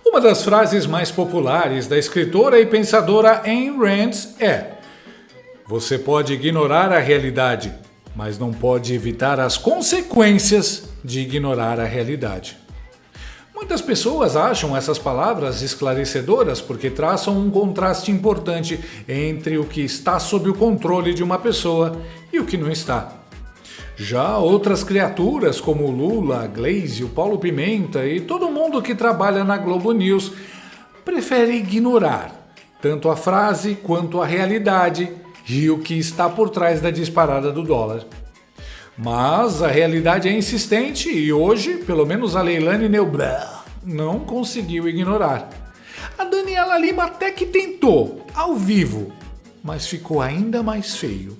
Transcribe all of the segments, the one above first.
Uma das frases mais populares da escritora e pensadora Ayn Rand é: você pode ignorar a realidade, mas não pode evitar as consequências de ignorar a realidade. Muitas pessoas acham essas palavras esclarecedoras porque traçam um contraste importante entre o que está sob o controle de uma pessoa e o que não está. Já outras criaturas como o Lula, a Glaze, o Paulo Pimenta e todo mundo que trabalha na Globo News prefere ignorar tanto a frase quanto a realidade e o que está por trás da disparada do dólar. Mas a realidade é insistente e hoje, pelo menos a Leilane Neubler não conseguiu ignorar. A Daniela Lima até que tentou, ao vivo, mas ficou ainda mais feio.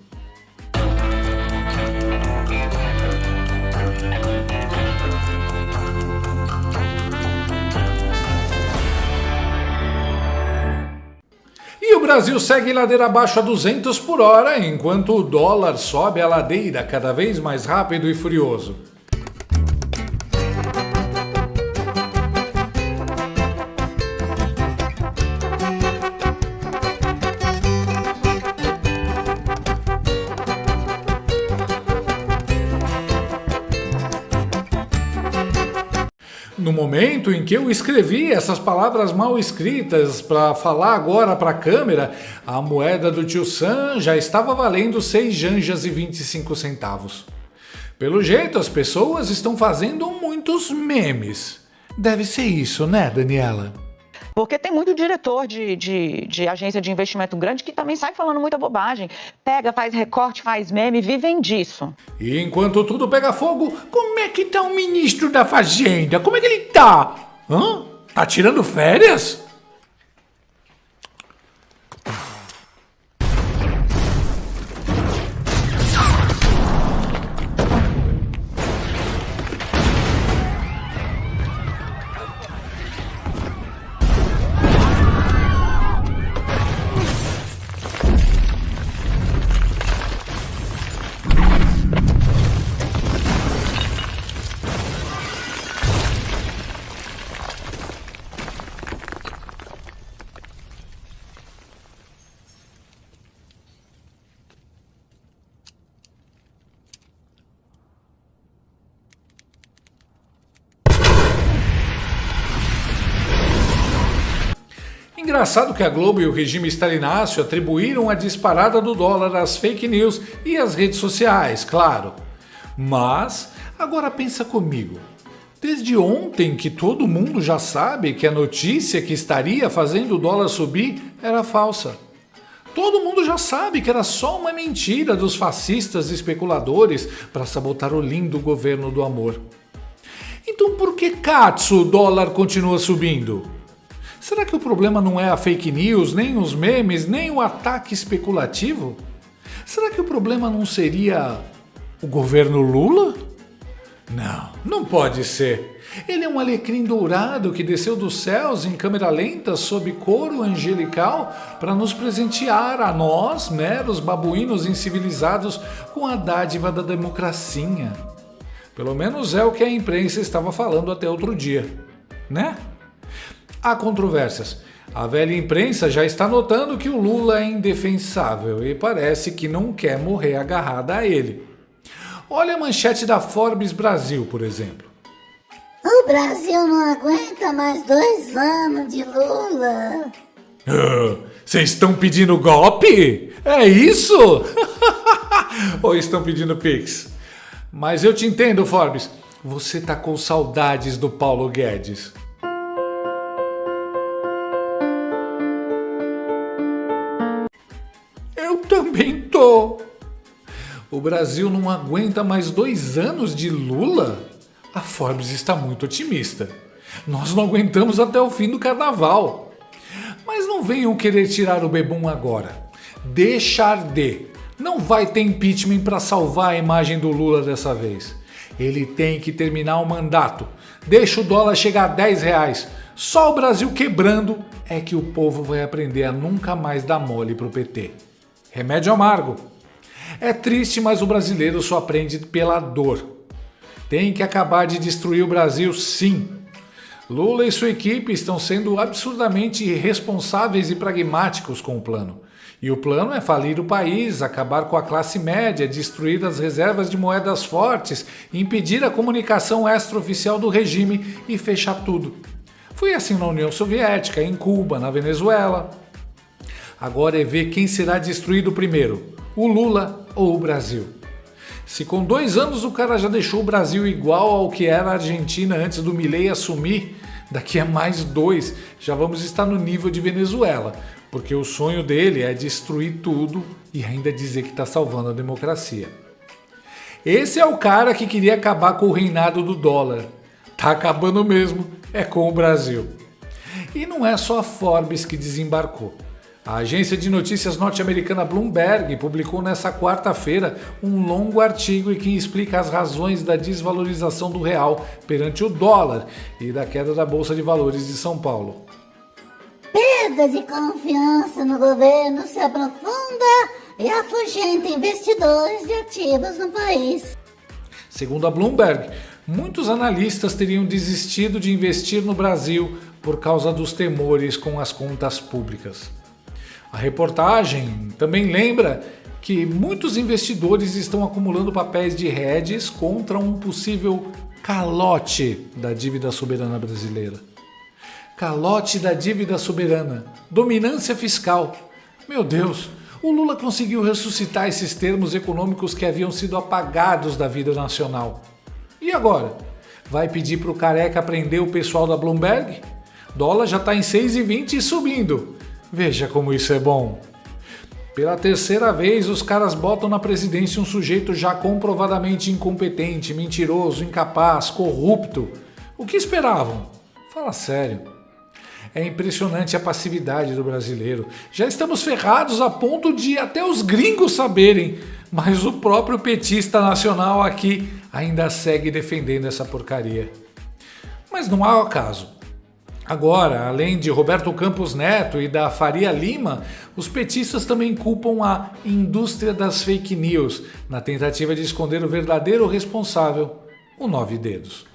E o Brasil segue ladeira abaixo a 200 por hora, enquanto o dólar sobe a ladeira cada vez mais rápido e furioso. No momento em que eu escrevi essas palavras mal escritas para falar agora para a câmera, a moeda do tio Sam já estava valendo 6 janjas e 25 centavos. Pelo jeito, as pessoas estão fazendo muitos memes. Deve ser isso, né, Daniela? Porque tem muito diretor de agência de investimento grande que também sai falando muita bobagem. Pega, faz recorte, faz meme, vivem disso. E enquanto tudo pega fogo, como é que tá o ministro da Fazenda? Como é que ele tá? Tá tirando férias? Engraçado que a Globo e o regime stalináceo atribuíram a disparada do dólar às fake news e às redes sociais, claro. Mas, agora pensa comigo. Desde ontem que todo mundo já sabe que a notícia que estaria fazendo o dólar subir era falsa. Todo mundo já sabe que era só uma mentira dos fascistas e especuladores para sabotar o lindo governo do amor. Então por que Katsu o dólar continua subindo? Será que o problema não é a fake news, nem os memes, nem o ataque especulativo? Será que o problema não seria o governo Lula? Não pode ser. Ele é um alecrim dourado que desceu dos céus em câmera lenta sob coro angelical para nos presentear a nós, meros babuínos incivilizados, com a dádiva da democracia. Pelo menos é o que a imprensa estava falando até outro dia, né? Há controvérsias. A velha imprensa já está notando que o Lula é indefensável e parece que não quer morrer agarrada a ele. Olha a manchete da Forbes Brasil, por exemplo. O Brasil não aguenta mais 2 anos de Lula. Vocês estão pedindo golpe? É isso? Ou estão pedindo Pix? Mas eu te entendo, Forbes. Você tá com saudades do Paulo Guedes. Eu também tô. O Brasil não aguenta mais 2 anos de Lula? A Forbes está muito otimista. Nós não aguentamos até o fim do carnaval. Mas não venham querer tirar o bebum agora. Deixar de. Não vai ter impeachment para salvar a imagem do Lula dessa vez. Ele tem que terminar o mandato. Deixa o dólar chegar a R$10. Só o Brasil quebrando é que o povo vai aprender a nunca mais dar mole pro PT. Remédio amargo. É triste, mas o brasileiro só aprende pela dor. Tem que acabar de destruir o Brasil, sim. Lula e sua equipe estão sendo absurdamente irresponsáveis e pragmáticos com o plano. E o plano é falir o país, acabar com a classe média, destruir as reservas de moedas fortes, impedir a comunicação extraoficial do regime e fechar tudo. Foi assim na União Soviética, em Cuba, na Venezuela. Agora é ver quem será destruído primeiro, o Lula ou o Brasil. Se com 2 anos o cara já deixou o Brasil igual ao que era a Argentina antes do Milei assumir, daqui a mais 2 já vamos estar no nível de Venezuela, porque o sonho dele é destruir tudo e ainda dizer que está salvando a democracia. Esse é o cara que queria acabar com o reinado do dólar. Tá acabando mesmo, é com o Brasil. E não é só a Forbes que desembarcou. A agência de notícias norte-americana Bloomberg publicou nesta quarta-feira um longo artigo em que explica as razões da desvalorização do real perante o dólar e da queda da Bolsa de Valores de São Paulo. Perda de confiança no governo se aprofunda e afugenta investidores de ativos no país. Segundo a Bloomberg, muitos analistas teriam desistido de investir no Brasil por causa dos temores com as contas públicas. A reportagem também lembra que muitos investidores estão acumulando papéis de hedges contra um possível calote da dívida soberana brasileira. Calote da dívida soberana, dominância fiscal. Meu Deus, o Lula conseguiu ressuscitar esses termos econômicos que haviam sido apagados da vida nacional. E agora? Vai pedir para o careca prender o pessoal da Bloomberg? Dólar já está em 6,20 e subindo. Veja como isso é bom. Pela 3ª vez, os caras botam na presidência um sujeito já comprovadamente incompetente, mentiroso, incapaz, corrupto. O que esperavam? Fala sério. É impressionante a passividade do brasileiro. Já estamos ferrados a ponto de até os gringos saberem, mas o próprio petista nacional aqui ainda segue defendendo essa porcaria. Mas não há acaso. Agora, além de Roberto Campos Neto e da Faria Lima, os petistas também culpam a indústria das fake news na tentativa de esconder o verdadeiro responsável, o 9 Dedos.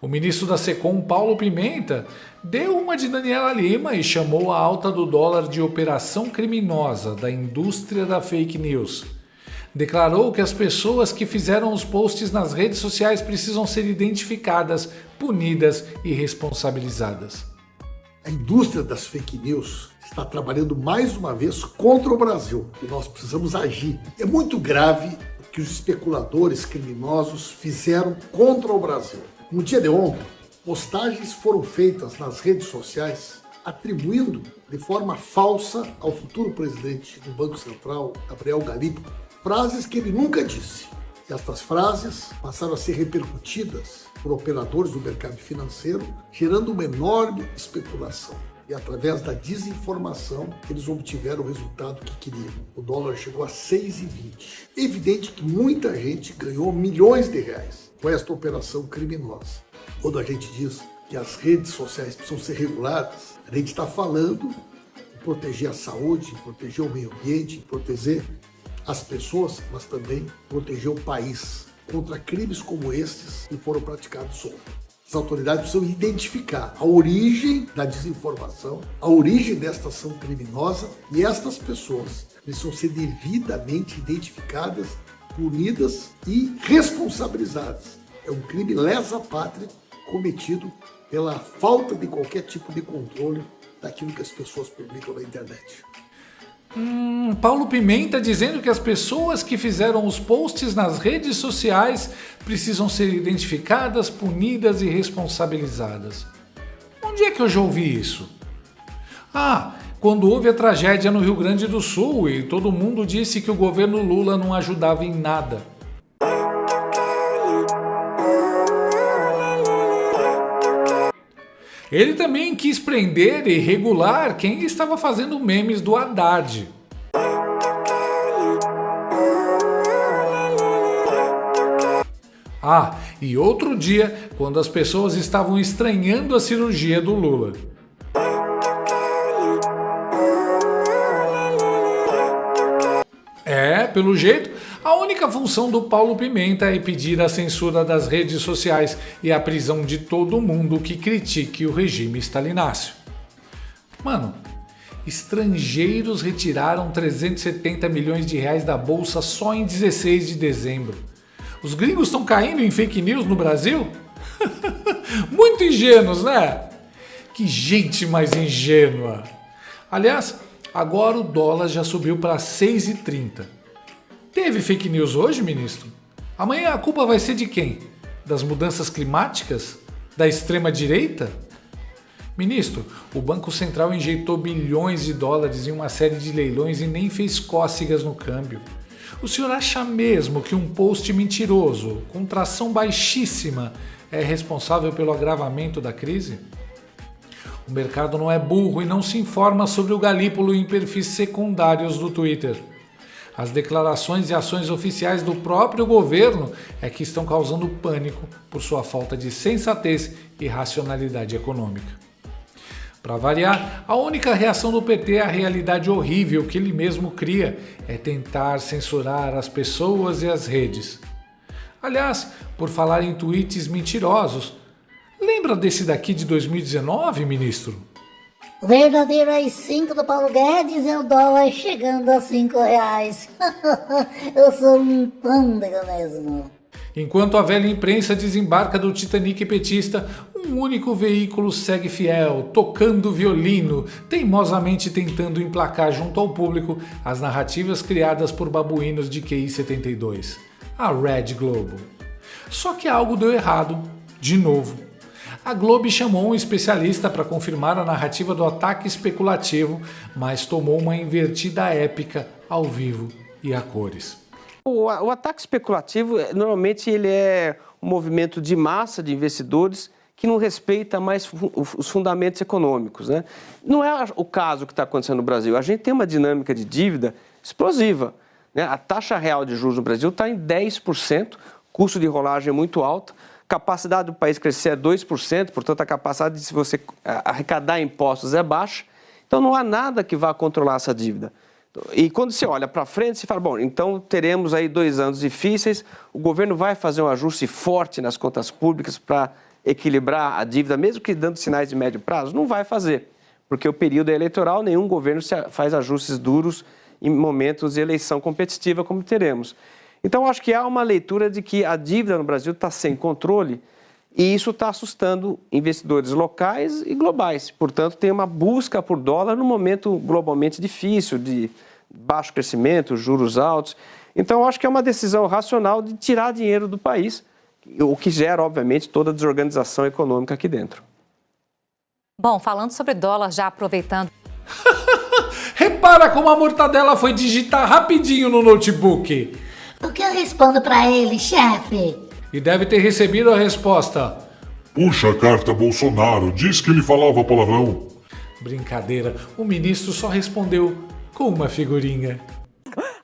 O ministro da Secom, Paulo Pimenta, deu uma de Daniela Lima e chamou a alta do dólar de operação criminosa da indústria da fake news. Declarou que as pessoas que fizeram os posts nas redes sociais precisam ser identificadas, punidas e responsabilizadas. A indústria das fake news está trabalhando mais uma vez contra o Brasil e nós precisamos agir. É muito grave o que os especuladores criminosos fizeram contra o Brasil. No dia de ontem, postagens foram feitas nas redes sociais atribuindo de forma falsa ao futuro presidente do Banco Central, Gabriel Galípolo, frases que ele nunca disse. E estas frases passaram a ser repercutidas por operadores do mercado financeiro, gerando uma enorme especulação. E através da desinformação, eles obtiveram o resultado que queriam. O dólar chegou a 6,20. É evidente que muita gente ganhou milhões de reais com esta operação criminosa. Quando a gente diz que as redes sociais precisam ser reguladas, a gente está falando em proteger a saúde, em proteger o meio ambiente, em proteger as pessoas, mas também proteger o país contra crimes como estes que foram praticados ontem. As autoridades precisam identificar a origem da desinformação, a origem desta ação criminosa, e estas pessoas precisam ser devidamente identificadas, punidas e responsabilizadas. É um crime lesa-pátria cometido pela falta de qualquer tipo de controle daquilo que as pessoas publicam na internet. Paulo Pimenta dizendo que as pessoas que fizeram os posts nas redes sociais precisam ser identificadas, punidas e responsabilizadas. Onde é que eu já ouvi isso? Quando houve a tragédia no Rio Grande do Sul e todo mundo disse que o governo Lula não ajudava em nada. Ele também quis prender e regular quem estava fazendo memes do Haddad. E outro dia, quando as pessoas estavam estranhando a cirurgia do Lula. Pelo jeito, a única função do Paulo Pimenta é pedir a censura das redes sociais e a prisão de todo mundo que critique o regime stalináceo. Mano, estrangeiros retiraram 370 milhões de reais da bolsa só em 16 de dezembro. Os gringos estão caindo em fake news no Brasil? Muito ingênuos, né? Que gente mais ingênua. Aliás, agora o dólar já subiu para 6,30. Teve fake news hoje, ministro? Amanhã a culpa vai ser de quem? Das mudanças climáticas? Da extrema-direita? Ministro, o Banco Central injetou bilhões de dólares em uma série de leilões e nem fez cócegas no câmbio. O senhor acha mesmo que um post mentiroso, com tração baixíssima, é responsável pelo agravamento da crise? O mercado não é burro e não se informa sobre o Galípolo em perfis secundários do Twitter. As declarações e ações oficiais do próprio governo é que estão causando pânico por sua falta de sensatez e racionalidade econômica. Para variar, a única reação do PT à realidade horrível que ele mesmo cria é tentar censurar as pessoas e as redes. Aliás, por falar em tweets mentirosos, lembra desse daqui de 2019, ministro? O verdadeiro AI-5 do Paulo Guedes é o dólar chegando a R$5. Eu sou um pândego mesmo. Enquanto a velha imprensa desembarca do Titanic petista, um único veículo segue fiel, tocando violino, teimosamente tentando emplacar junto ao público as narrativas criadas por babuínos de QI 72, a Red Globo. Só que algo deu errado, de novo. A Globo chamou um especialista para confirmar a narrativa do ataque especulativo, mas tomou uma invertida épica ao vivo e a cores. O ataque especulativo, normalmente, ele é um movimento de massa de investidores que não respeita mais os fundamentos econômicos, né? Não é o caso que está acontecendo no Brasil. A gente tem uma dinâmica de dívida explosiva, né? A taxa real de juros no Brasil está em 10%, custo de rolagem é muito alto, capacidade do país crescer é 2%, portanto a capacidade de se você arrecadar impostos é baixa. Então não há nada que vá controlar essa dívida. E quando você olha para frente, você fala, bom, então teremos aí 2 anos difíceis, o governo vai fazer um ajuste forte nas contas públicas para equilibrar a dívida, mesmo que dando sinais de médio prazo? Não vai fazer, porque o período é eleitoral, nenhum governo faz ajustes duros em momentos de eleição competitiva como teremos. Então, acho que há uma leitura de que a dívida no Brasil está sem controle e isso está assustando investidores locais e globais. Portanto, tem uma busca por dólar num momento globalmente difícil, de baixo crescimento, juros altos. Então, acho que é uma decisão racional de tirar dinheiro do país, o que gera, obviamente, toda a desorganização econômica aqui dentro. Bom, falando sobre dólar, já aproveitando... Repara como a Mortadela foi digitar rapidinho no notebook. O que eu respondo pra ele, chefe? E deve ter recebido a resposta. Puxa a carta, Bolsonaro, diz que ele falava palavrão. Brincadeira, o ministro só respondeu com uma figurinha.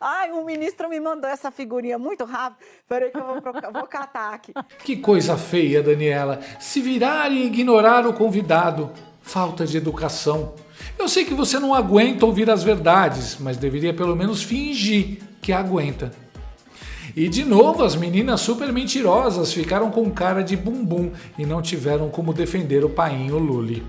Ai, o ministro me mandou essa figurinha muito rápido. Peraí que eu vou catar aqui. Que coisa feia, Daniela. Se virar e ignorar o convidado. Falta de educação. Eu sei que você não aguenta ouvir as verdades, mas deveria pelo menos fingir que aguenta. E de novo, as meninas super mentirosas ficaram com cara de bumbum e não tiveram como defender o painho Lully.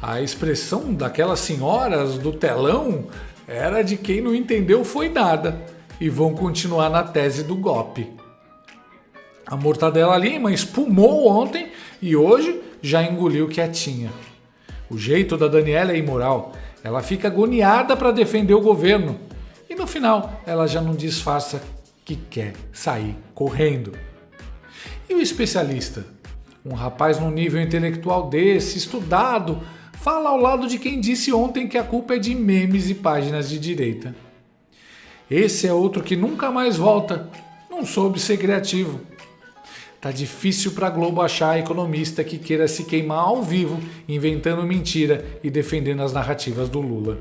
A expressão daquelas senhoras do telão era de quem não entendeu foi nada e vão continuar na tese do golpe. A Mortadela Lima espumou ontem e hoje já engoliu quietinha. O jeito da Daniela é imoral. Ela fica agoniada para defender o governo e no final ela já não disfarça que quer sair correndo. E o especialista? Um rapaz num nível intelectual desse, estudado, fala ao lado de quem disse ontem que a culpa é de memes e páginas de direita. Esse é outro que nunca mais volta, não soube ser criativo. Tá difícil para a Globo achar economista que queira se queimar ao vivo, inventando mentira e defendendo as narrativas do Lula.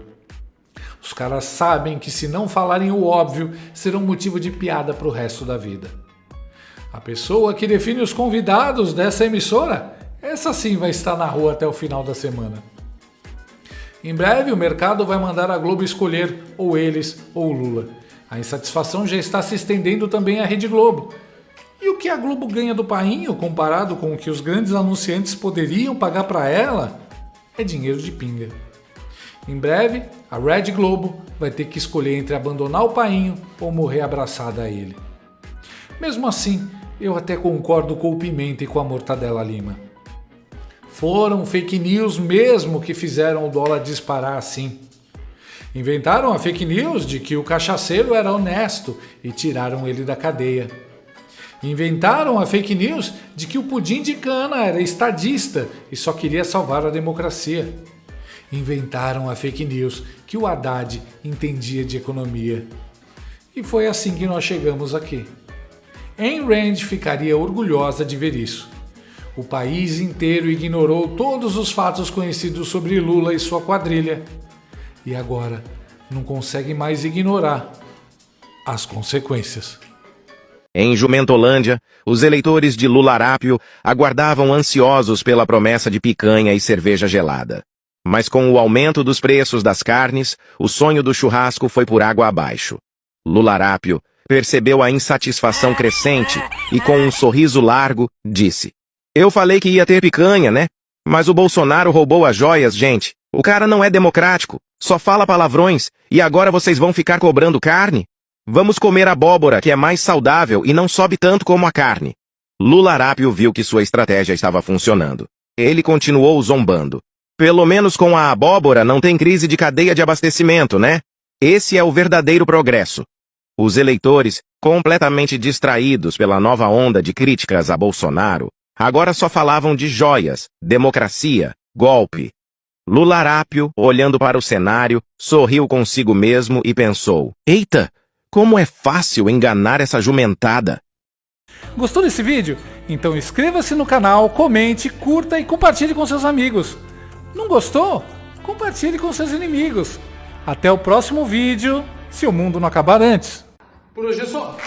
Os caras sabem que se não falarem o óbvio, serão motivo de piada para o resto da vida. A pessoa que define os convidados dessa emissora, essa sim vai estar na rua até o final da semana. Em breve, o mercado vai mandar a Globo escolher ou eles ou o Lula. A insatisfação já está se estendendo também à Rede Globo. E o que a Globo ganha do painho comparado com o que os grandes anunciantes poderiam pagar para ela é dinheiro de pinga. Em breve, a Rede Globo vai ter que escolher entre abandonar o painho ou morrer abraçada a ele. Mesmo assim, eu até concordo com o Pimenta e com a Mortadela Lima. Foram fake news mesmo que fizeram o dólar disparar assim. Inventaram a fake news de que o cachaceiro era honesto e tiraram ele da cadeia. Inventaram a fake news de que o pudim de cana era estadista e só queria salvar a democracia. Inventaram a fake news que o Haddad entendia de economia. E foi assim que nós chegamos aqui. Ayn Rand ficaria orgulhosa de ver isso. O país inteiro ignorou todos os fatos conhecidos sobre Lula e sua quadrilha. E agora não consegue mais ignorar as consequências. Em Jumentolândia, os eleitores de Lularápio aguardavam ansiosos pela promessa de picanha e cerveja gelada. Mas com o aumento dos preços das carnes, o sonho do churrasco foi por água abaixo. Lularápio percebeu a insatisfação crescente e, com um sorriso largo, disse: "Eu falei que ia ter picanha, né? Mas o Bolsonaro roubou as joias, gente. O cara não é democrático, só fala palavrões, e agora vocês vão ficar cobrando carne? Vamos comer abóbora, que é mais saudável e não sobe tanto como a carne." Lularápio viu que sua estratégia estava funcionando. Ele continuou zombando. "Pelo menos com a abóbora não tem crise de cadeia de abastecimento, né? Esse é o verdadeiro progresso." Os eleitores, completamente distraídos pela nova onda de críticas a Bolsonaro, agora só falavam de joias, democracia, golpe. Lularápio, olhando para o cenário, sorriu consigo mesmo e pensou: "Eita, como é fácil enganar essa jumentada." Gostou desse vídeo? Então inscreva-se no canal, comente, curta e compartilhe com seus amigos. Não gostou? Compartilhe com seus inimigos. Até o próximo vídeo, se o mundo não acabar antes. Por hoje é só.